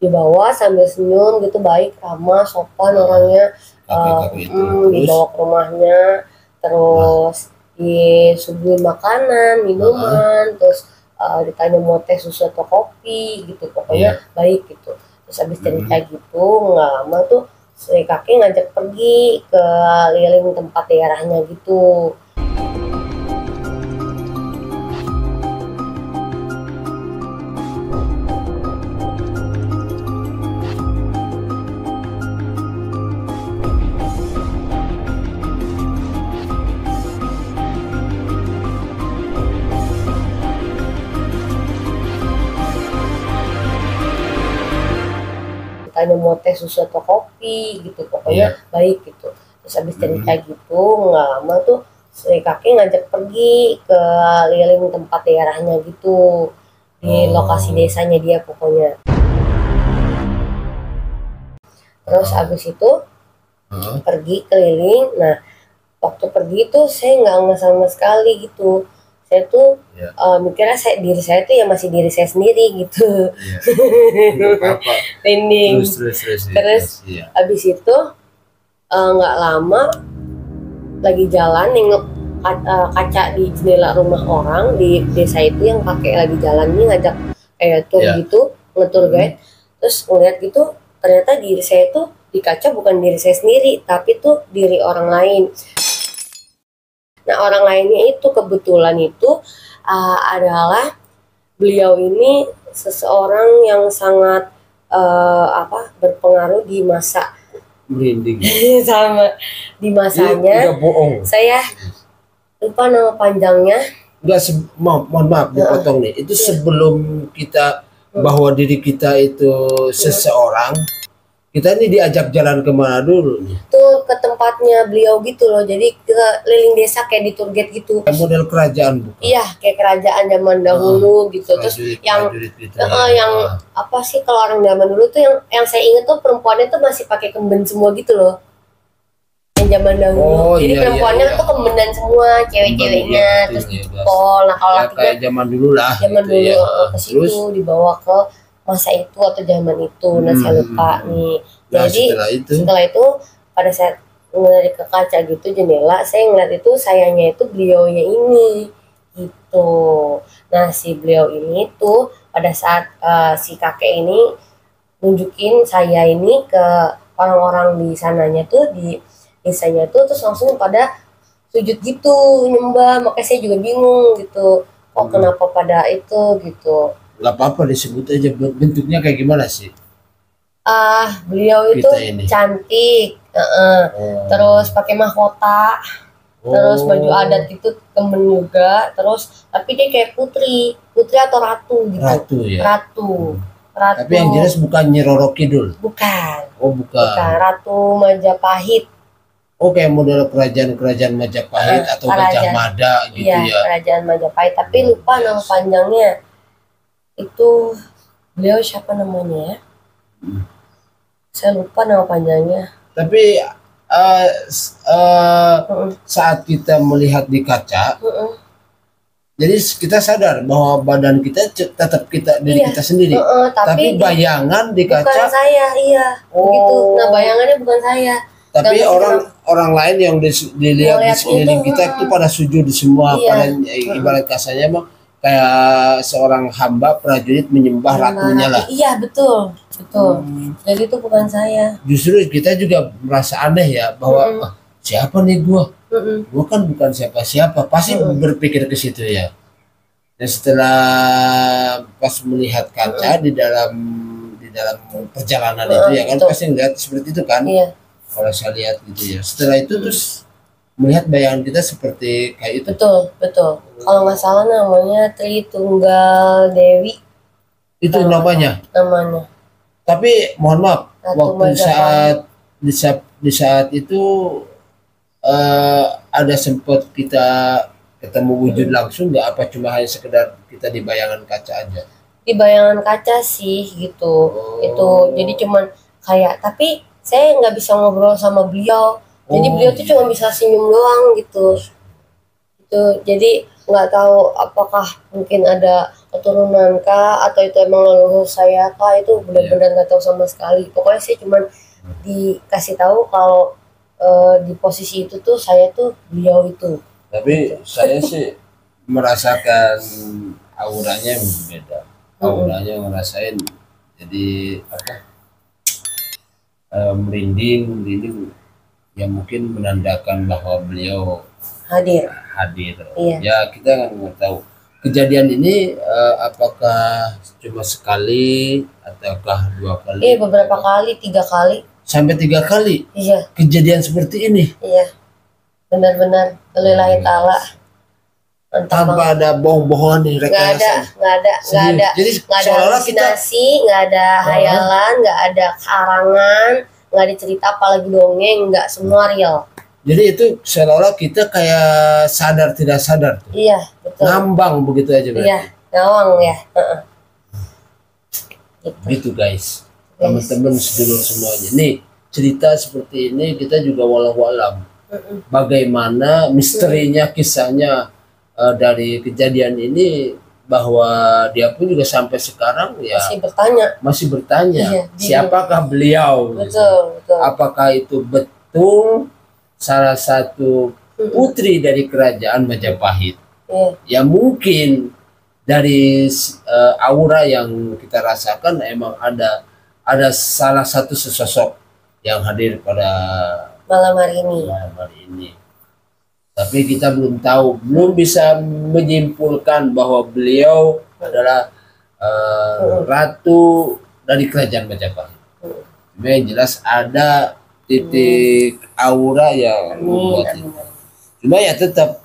dibawa sambil senyum gitu, baik, ramah, sopan orangnya. Dibawa ke rumahnya, terus disuguhin makanan, minuman, terus ditanya mau teh, susu atau kopi gitu, pokoknya baik gitu. Terus habis cerita gitu nggak lama tuh si kakek ngajak pergi ke keliling tempat daerahnya gitu. Tanya mau teh, susu atau kopi gitu, pokoknya baik gitu. Terus habis cerita gitu nggak lama tuh si kakek ngajak pergi ke keliling tempat daerahnya gitu, di lokasi desanya dia pokoknya. Terus habis itu pergi keliling. Nah waktu pergi tuh saya nggak sama sekali gitu. Saya tuh mikirnya diri saya tuh ya masih diri saya sendiri gitu. Trending. Terus abis itu nggak lama lagi jalan nengok kaca di jendela rumah orang di desa itu, yang pakai lagi jalan ini ngajak kayak tour gitu, ngetur guide. Terus ngeliat gitu ternyata diri saya tuh di kaca bukan diri saya sendiri, tapi tuh diri orang lain. Nah orang lainnya itu kebetulan itu adalah beliau ini seseorang yang sangat berpengaruh di masa sama di masanya. Udah bohong. Saya lupa nama panjangnya. Mohon maaf dipotong nih. Itu sebelum kita bahwa diri kita itu seseorang, kita ini diajak jalan kemana dulu? Tuh ke tempatnya beliau gitu loh, jadi ke keliling desa kayak di tour guide gitu. Model kerajaan bukan? Iya, kayak kerajaan zaman dahulu gitu. Terus yang gitu, yang apa sih kalau orang zaman dulu tuh yang saya inget tuh perempuannya tuh masih pakai kemben semua gitu loh. Yang zaman dahulu. Jadi perempuannya tuh kembenan semua, cewek-ceweknya, terus pol. Nah kalau kayak zaman dulu lah. Zaman dulu ke situ dibawa ke masa itu atau zaman itu. Nah saya lupa nih. Jadi setelah itu pada saat ngeliat ke kaca gitu jendela, saya ngeliat itu sayangnya itu beliaunya ini gitu. Nah si beliau ini tuh pada saat si kakek ini nunjukin saya ini ke orang-orang di sananya tuh, di desanya tuh, terus langsung pada sujud gitu nyembah. Makanya saya juga bingung gitu, kok kenapa pada itu gitu. Gak apa-apa disebut aja, bentuknya kayak gimana sih? Beliau itu cantik, terus pakai mahkota, terus baju adat itu temen juga, terus tapi dia kayak putri atau ratu gitu. Ratu. Tapi yang jelas bukan Nyi Roro Kidul. Bukan. Bukan. Ratu Majapahit. Kayak model kerajaan Majapahit atau Gajah Mada gitu ya. Kerajaan Majapahit, tapi lupa nama panjangnya. Itu beliau siapa namanya ya? Saya lupa nama panjangnya. Tapi saat kita melihat di kaca, jadi kita sadar bahwa badan kita tetap diri kita sendiri. Tapi bayangan di kaca bukan saya, begitu. Nah bayangannya bukan saya. Tapi orang lain yang dilihat di sekeliling kita itu pada sujud semua, pada ibarat kasarnya mah kayak seorang hamba prajurit menyembah ratunya lah. Iya betul. Jadi itu bukan saya. Justru kita juga merasa aneh ya bahwa siapa nih gua kan bukan siapa-siapa, pasti berpikir ke situ ya. Dan setelah pas melihat kaca di dalam perjalanan itu ya kan pasti ngeliat seperti itu kan. Kalau saya lihat gitu ya. Setelah itu terus melihat bayangan kita seperti kayak itu. Betul. Kalau nggak salah namanya Tritunggal Dewi. Itu namanya. Tapi mohon maaf, waktu di saat itu ada sempat kita ketemu wujud langsung nggak, apa cuma hanya sekedar kita di bayangan kaca aja? Di bayangan kaca sih gitu. Itu jadi cuman kayak, tapi saya nggak bisa ngobrol sama beliau. Jadi beliau tuh cuma bisa senyum doang gitu. gitu. Jadi nggak tahu apakah mungkin ada keturunan kah atau itu emang leluhur saya kah, itu benar-benar nggak tahu sama sekali. Pokoknya sih cuman dikasih tahu kalau di posisi itu tuh saya tuh beliau itu. Tapi saya sih merasakan auranya beda. Auranya ngerasain jadi apa? Merinding yang mungkin menandakan bahwa beliau hadir. Iya. Ya kita nggak tahu kejadian ini apakah cuma sekali ataukah 2 kali? Beberapa kali, 3 kali. Sampai 3 kali? Iya. Kejadian seperti ini? Iya. Benar-benar. Lillahi ta'ala. Tanpa ada bohong-bohongan nih, rekayasa. Nggak ada. Jadi seolah-olah kita nggak ada hayalan, nggak ada karangan, nggak ada cerita apalagi dongeng, nggak, semua real. Jadi itu seolah-olah kita kayak sadar tidak sadar. Iya, betul. Ngambang begitu aja berarti. Iya, ngawang ya. Gitu guys. Teman-teman sedulur semuanya. Nih, cerita seperti ini kita juga walau-walam. Bagaimana misterinya, kisahnya dari kejadian ini, bahwa dia pun juga sampai sekarang ya masih bertanya iya, siapakah beliau, betul. Apakah itu betul salah satu putri dari kerajaan Majapahit. Ya mungkin dari aura yang kita rasakan emang ada salah satu sesosok yang hadir pada malam hari ini. Tapi kita belum tahu, belum bisa menyimpulkan bahwa beliau adalah ratu dari kerajaan Majapahit. Yang jelas ada titik aura yang membuat itu. Cuma ya tetap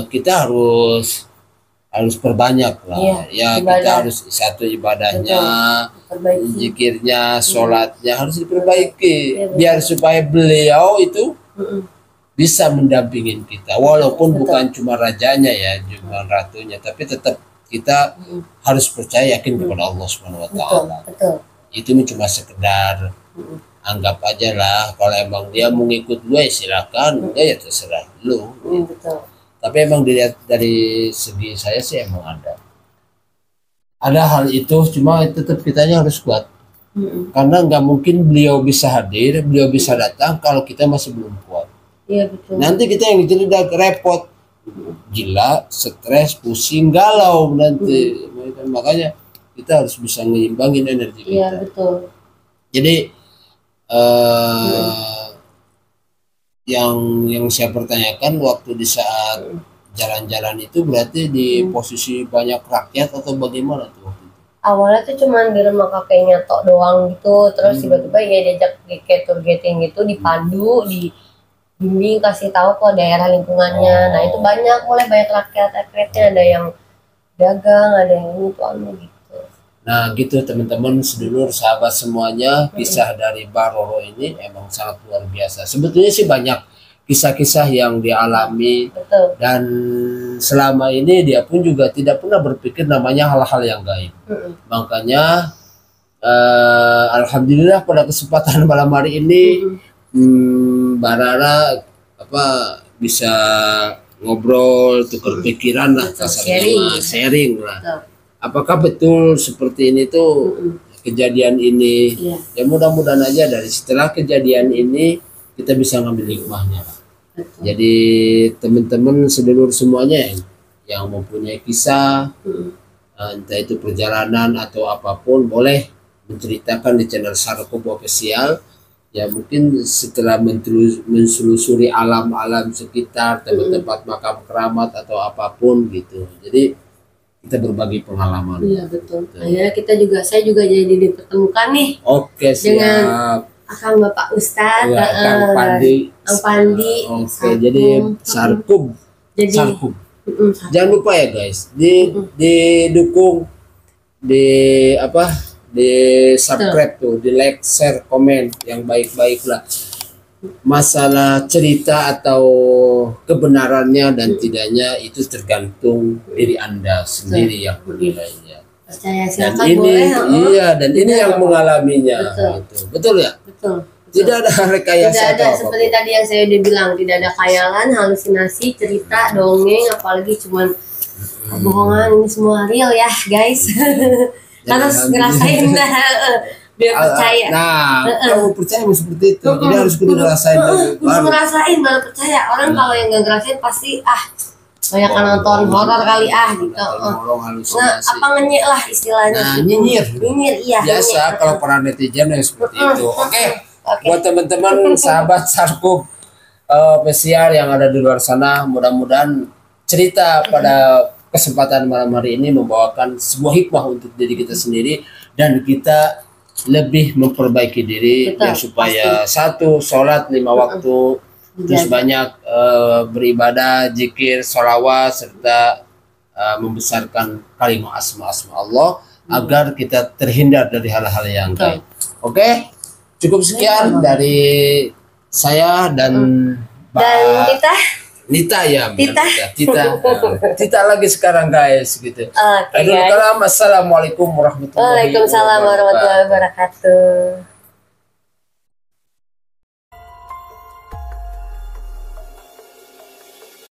kita harus perbanyak lah. Ya kita harus satu ibadahnya, zikirnya, sholatnya harus diperbaiki, biar supaya beliau itu bisa mendampingin kita, walaupun bukan cuma rajanya ya, cuma ratunya, tapi tetap kita harus percaya, yakin kepada Allah Subhanahu wa Ta'ala. Itu cuma sekedar anggap aja lah, kalau emang dia mau ngikut gue silakan, ya terserah lu. Tapi emang dilihat dari segi saya sih emang ada hal itu, cuma tetap kitanya harus kuat. Karena nggak mungkin beliau bisa hadir, beliau bisa datang kalau kita masih belum kuat. Iya, betul. Nanti kita yang jadi udah repot, gila, stres, pusing, galau nanti. Makanya kita harus bisa ngeimbangin energi kita. Iya, betul. Jadi yang saya pertanyakan waktu di saat jalan-jalan itu berarti di posisi banyak rakyat atau bagaimana tuh waktu itu? Awalnya tuh cuman di rumah kakeknya tok doang gitu, terus tiba-tiba ya diajak kayak tour guiding gitu, dipandu, bimbing, kasih tahu ke daerah lingkungannya. Nah itu mulai banyak rakyatnya, ada yang dagang, ada yang ini tuh gitu. Nah gitu teman-teman sedulur sahabat semuanya, kisah dari Baroro ini emang sangat luar biasa. Sebetulnya sih banyak kisah-kisah yang dialami. Dan selama ini dia pun juga tidak pernah berpikir namanya hal-hal yang gaib. Makanya alhamdulillah pada kesempatan malam hari ini Mbak Rara bisa ngobrol, tukar pikiran lah, sharing lah. Apakah betul seperti ini tuh kejadian ini? Ya mudah-mudahan aja dari setelah kejadian ini kita bisa ngambil hikmahnya. Jadi teman-teman sedulur semuanya yang mempunyai kisah, entah itu perjalanan atau apapun, boleh menceritakan di channel Sarkob Official. Ya mungkin setelah menselusuri alam-alam sekitar, tempat-tempat makam keramat atau apapun gitu. Jadi kita berbagi pengalaman. Iya betul. Akhirnya saya juga jadi dipertemukan nih. Oke, siap. Dengan Akang Bapak Ustadz, Kang Pandi. Oke, jadi Sarkob. Sarkob. Jangan lupa ya guys, didukung, di subscribe tuh, di like, share, komen yang baik-baik lah. Masalah cerita atau kebenarannya dan tidaknya itu tergantung diri Anda sendiri yang menilainya. Percaya dan ini boleh, dan ini yang mengalaminya. Betul ya. Betul. Tidak ada rekayasa. Tidak ada seperti tadi yang saya udah bilang, tidak ada khayalan, halusinasi, cerita, dongeng, apalagi cuman bohongan. Ini semua real ya guys. Harus ngerasain dah biar percaya. Nah, kamu percaya seperti itu. Jadi harus kudu ngerasain dulu. Harus ngerasain baru percaya. Orang kalau yang nggak ngerasain pasti banyak nonton horor kali gitu. Nah, apa ngenyek lah istilahnya. Nah, nyinyir. Iya. Biasa kalau para netizen yang seperti itu. Oke. Buat teman-teman sahabat Sarkup pesiar yang ada di luar sana, mudah-mudahan cerita pada kesempatan malam hari ini membawakan sebuah hikmah untuk diri kita sendiri dan kita lebih memperbaiki diri ya, supaya satu sholat 5 waktu, terus banyak beribadah, zikir, sholawat serta membesarkan kalimat asma Allah agar kita terhindar dari hal-hal yang gaib. Oke, cukup sekian dari saya dan Nita ya, Tita lagi sekarang guys gitu. Assalamualaikum warahmatullahi wabarakatuh. Waalaikumsalam warahmatullahi wabarakatuh.